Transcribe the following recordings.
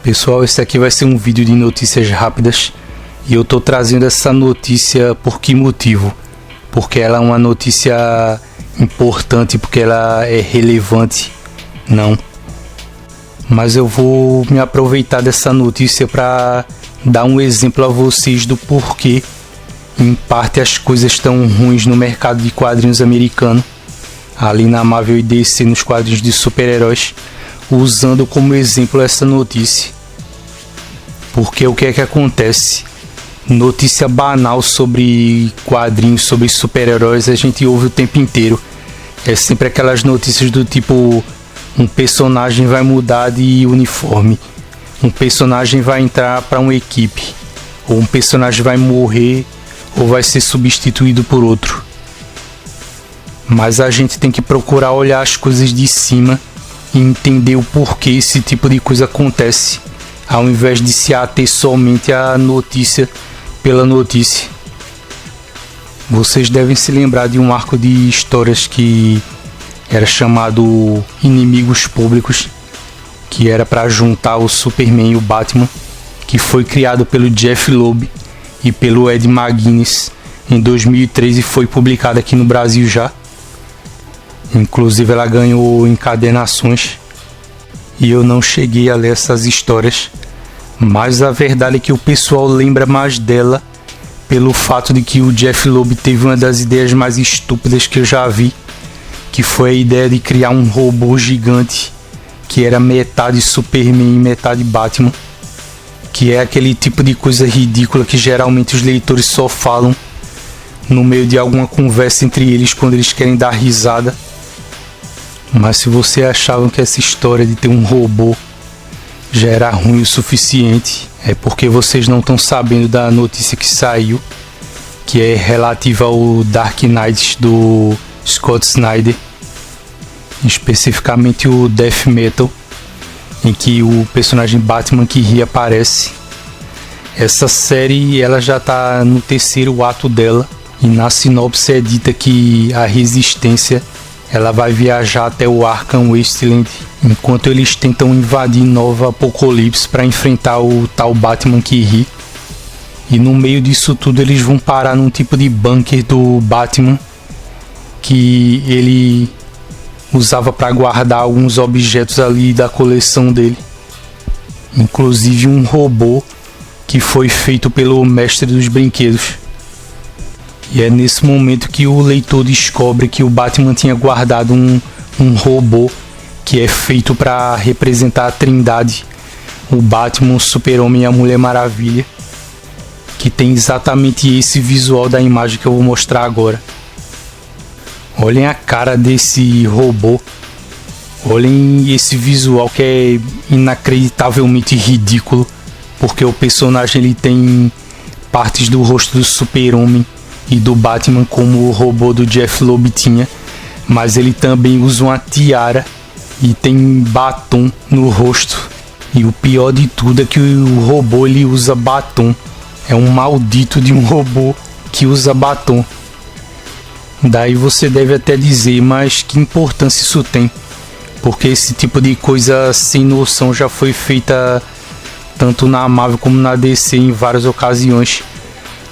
Pessoal, esse aqui vai ser um vídeo de notícias rápidas e eu tô trazendo essa notícia por que motivo? Porque ela é uma notícia importante, porque ela é relevante? Não. Mas eu vou me aproveitar dessa notícia para dar um exemplo a vocês do porquê, em parte, as coisas estão ruins no mercado de quadrinhos americano, ali na Marvel e DC, nos quadrinhos de super-heróis, usando como exemplo essa notícia. Porque o que é que acontece? Notícia banal sobre quadrinhos, sobre super-heróis, a gente ouve o tempo inteiro. É sempre aquelas notícias do tipo: um personagem vai mudar de uniforme, um personagem vai entrar para uma equipe, ou um personagem vai morrer ou vai ser substituído por outro. Mas a gente tem que procurar olhar as coisas de cima e entender o porquê esse tipo de coisa acontece, ao invés de se ater somente à notícia pela notícia. Vocês devem se lembrar de um arco de histórias que era chamado Inimigos Públicos, que era para juntar o Superman e o Batman, que foi criado pelo Jeff Loeb e pelo Ed McGuinness em 2013 e foi publicado aqui no Brasil já. Inclusive ela ganhou encadernações e eu não cheguei a ler essas histórias, mas a verdade é que o pessoal lembra mais dela pelo fato de que o Jeff Loeb teve uma das ideias mais estúpidas que eu já vi, que foi a ideia de criar um robô gigante que era metade Superman e metade Batman, que é aquele tipo de coisa ridícula que geralmente os leitores só falam no meio de alguma conversa entre eles quando eles querem dar risada. Mas se você achava que essa história de ter um robô já era ruim o suficiente, é porque vocês não estão sabendo da notícia que saiu, que é relativa ao Dark Knight do Scott Snyder, especificamente o Death Metal, em que o personagem Batman que ri aparece. Essa série ela já está no terceiro ato dela, e na sinopse é dita que a Resistência ela vai viajar até o Arkham Wasteland enquanto eles tentam invadir Nova Apocalipse para enfrentar o tal Batman que ri. E no meio disso tudo eles vão parar num tipo de bunker do Batman que ele usava para guardar alguns objetos ali da coleção dele, inclusive um robô que foi feito pelo mestre dos brinquedos. E é nesse momento que o leitor descobre que o Batman tinha guardado um robô que é feito para representar a Trindade, o Batman, o Super-Homem e a Mulher Maravilha, que tem exatamente esse visual da imagem que eu vou mostrar agora. Olhem a cara desse robô, olhem esse visual que é inacreditavelmente ridículo, porque o personagem ele tem partes do rosto do Super-Homem e do Batman como o robô do Jeff Loeb tinha, mas ele também usa uma tiara e tem batom no rosto. E o pior de tudo é que o robô ele usa batom. É um maldito de um robô que usa batom. Daí você deve até dizer, mas que importância isso tem? Porque esse tipo de coisa sem noção já foi feita tanto na Marvel como na DC em várias ocasiões,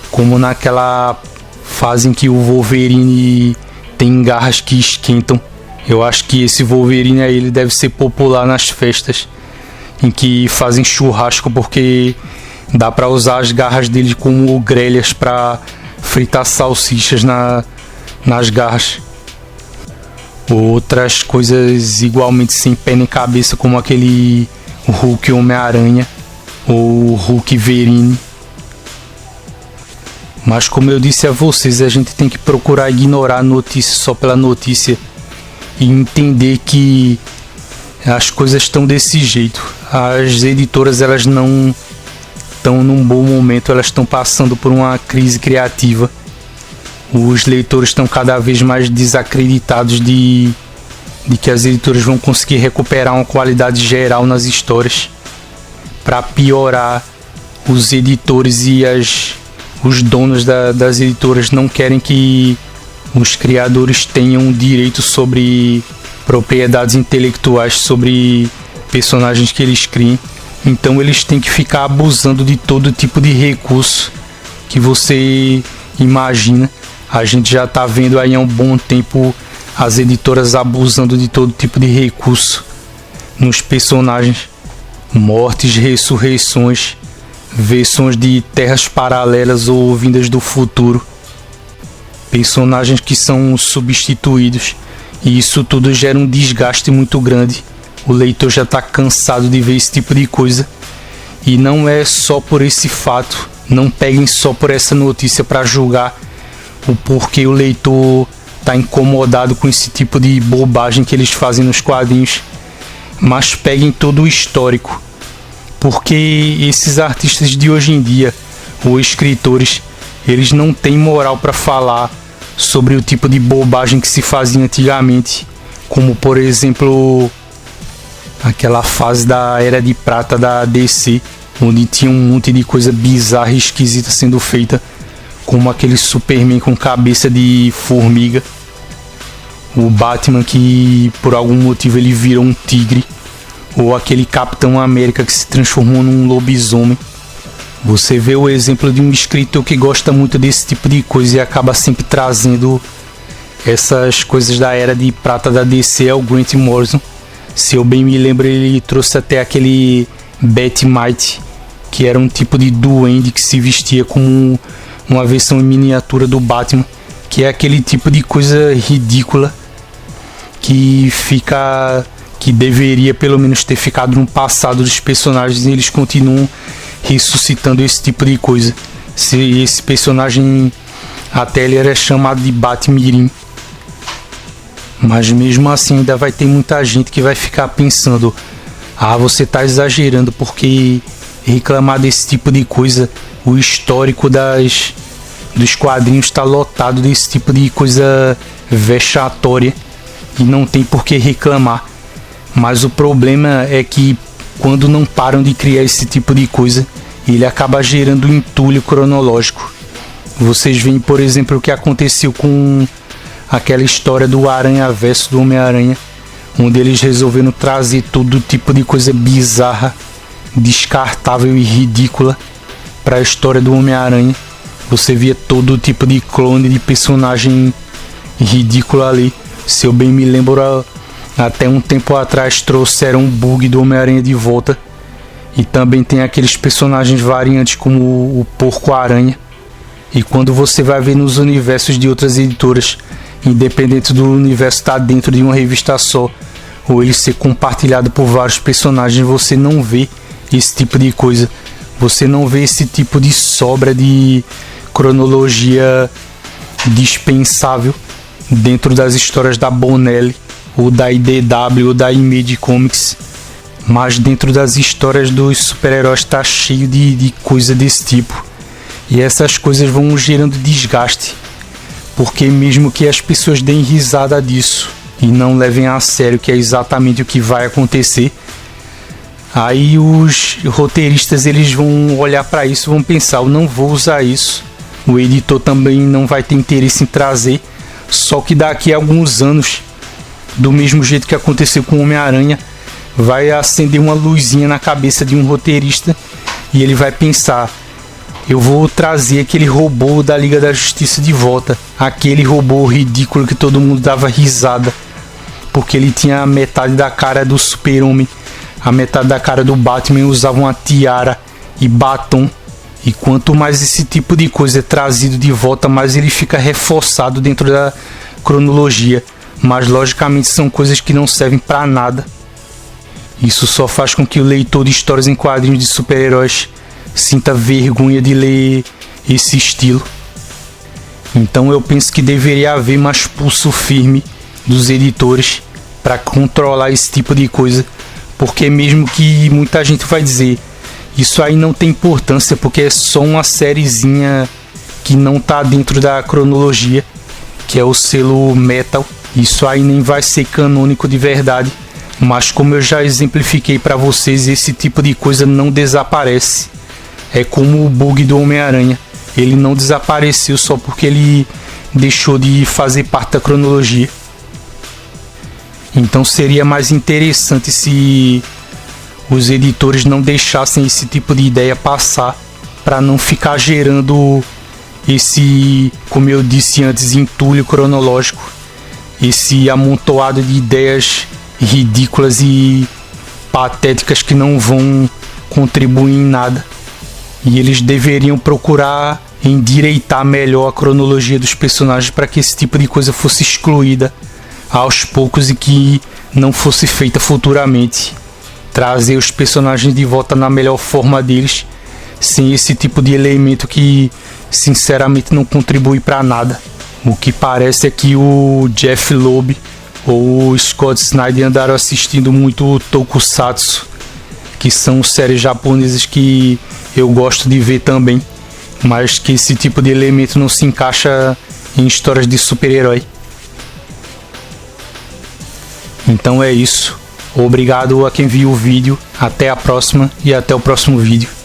como naquela fase em que o Wolverine tem garras que esquentam. Eu acho que esse Wolverine aí ele deve ser popular nas festas em que fazem churrasco, porque dá para usar as garras dele como grelhas para fritar salsichas nas garras. Outras coisas igualmente sem pé nem cabeça, como aquele Hulk Homem-Aranha ou Hulk Verine. Mas como eu disse a vocês, a gente tem que procurar ignorar a notícia só pela notícia e entender que as coisas estão desse jeito. As editoras elas não estão num bom momento, elas estão passando por uma crise criativa. Os leitores estão cada vez mais desacreditados de que as editoras vão conseguir recuperar uma qualidade geral nas histórias. Para piorar, os editores e os donos das editoras não querem que os criadores tenham direito sobre propriedades intelectuais sobre personagens que eles criem. Então eles têm que ficar abusando de todo tipo de recurso que você imagina. A gente já está vendo aí há um bom tempo as editoras abusando de todo tipo de recurso nos personagens. Mortes, ressurreições, versões de terras paralelas ou vindas do futuro. Personagens que são substituídos. E isso tudo gera um desgaste muito grande. O leitor já está cansado de ver esse tipo de coisa. E não é só por esse fato. Não peguem só por essa notícia para julgar o porquê o leitor está incomodado com esse tipo de bobagem que eles fazem nos quadrinhos. Mas peguem todo o histórico. Porque esses artistas de hoje em dia, ou escritores, eles não têm moral para falar sobre o tipo de bobagem que se fazia antigamente. Como, por exemplo, aquela fase da Era de Prata da DC, onde tinha um monte de coisa bizarra e esquisita sendo feita, como aquele Superman com cabeça de formiga, o Batman que por algum motivo ele vira um tigre, ou aquele Capitão América que se transformou num lobisomem. Você vê o exemplo de um escritor que gosta muito desse tipo de coisa e acaba sempre trazendo essas coisas da Era de Prata da DC, é o Grant Morrison. Se eu bem me lembro, ele trouxe até aquele Batmite, que era um tipo de duende que se vestia como uma versão em miniatura do Batman, que é aquele tipo de coisa ridícula que deveria pelo menos ter ficado no passado dos personagens, e eles continuam ressuscitando esse tipo de coisa. Esse personagem até ele era chamado de Batmirim. Mas mesmo assim ainda vai ter muita gente que vai ficar pensando: ah, você tá exagerando, porque reclamar desse tipo de coisa, o histórico dos quadrinhos está lotado desse tipo de coisa vexatória e não tem por que reclamar. Mas o problema é que quando não param de criar esse tipo de coisa, ele acaba gerando um entulho cronológico. Vocês veem, por exemplo, o que aconteceu com aquela história do Aranhaverso do Homem-Aranha, onde eles resolveram trazer todo tipo de coisa bizarra, descartável e ridícula para a história do Homem-Aranha. Você via todo tipo de clone de personagem ridículo ali. Se eu bem me lembro, até um tempo atrás trouxeram um bug do Homem-Aranha de volta. E também tem aqueles personagens variantes como o Porco-Aranha. E quando você vai ver nos universos de outras editoras, independente do universo estar dentro de uma revista só, ou ele ser compartilhado por vários personagens, você não vê esse tipo de coisa. Você não vê esse tipo de sobra de cronologia dispensável dentro das histórias da Bonelli, ou da IDW, ou da Image Comics. Mas dentro das histórias dos super-heróis está cheio de coisa desse tipo. E essas coisas vão gerando desgaste, porque mesmo que as pessoas deem risada disso e não levem a sério que é exatamente o que vai acontecer, aí os roteiristas eles vão olhar para isso e vão pensar: eu não vou usar isso. O editor também não vai ter interesse em trazer. Só que daqui a alguns anos, do mesmo jeito que aconteceu com o Homem-Aranha, vai acender uma luzinha na cabeça de um roteirista e ele vai pensar: eu vou trazer aquele robô da Liga da Justiça de volta, aquele robô ridículo que todo mundo dava risada, porque ele tinha a metade da cara do Super-Homem, a metade da cara do Batman, usava uma tiara e batom. E quanto mais esse tipo de coisa é trazido de volta, mais ele fica reforçado dentro da cronologia. Mas logicamente são coisas que não servem para nada. Isso só faz com que o leitor de histórias em quadrinhos de super-heróis sinta vergonha de ler esse estilo. Então eu penso que deveria haver mais pulso firme dos editores para controlar esse tipo de coisa, porque mesmo que muita gente vai dizer: isso aí não tem importância porque é só uma sériezinha que não tá dentro da cronologia, que é o selo Metal, isso aí nem vai ser canônico de verdade. Mas como eu já exemplifiquei para vocês, esse tipo de coisa não desaparece. É como o bug do Homem-Aranha, ele não desapareceu só porque ele deixou de fazer parte da cronologia. Então seria mais interessante se os editores não deixassem esse tipo de ideia passar, para não ficar gerando esse, como eu disse antes, entulho cronológico, esse amontoado de ideias ridículas e patéticas que não vão contribuir em nada. E eles deveriam procurar endireitar melhor a cronologia dos personagens para que esse tipo de coisa fosse excluída aos poucos e que não fosse feita futuramente. Trazer os personagens de volta na melhor forma deles, sem esse tipo de elemento que sinceramente não contribui para nada. O que parece é que o Jeff Loeb ou o Scott Snyder andaram assistindo muito Tokusatsu, que são séries japonesas que eu gosto de ver também, mas que esse tipo de elemento não se encaixa em histórias de super-herói. Então é isso. Obrigado a quem viu o vídeo. Até a próxima e até o próximo vídeo.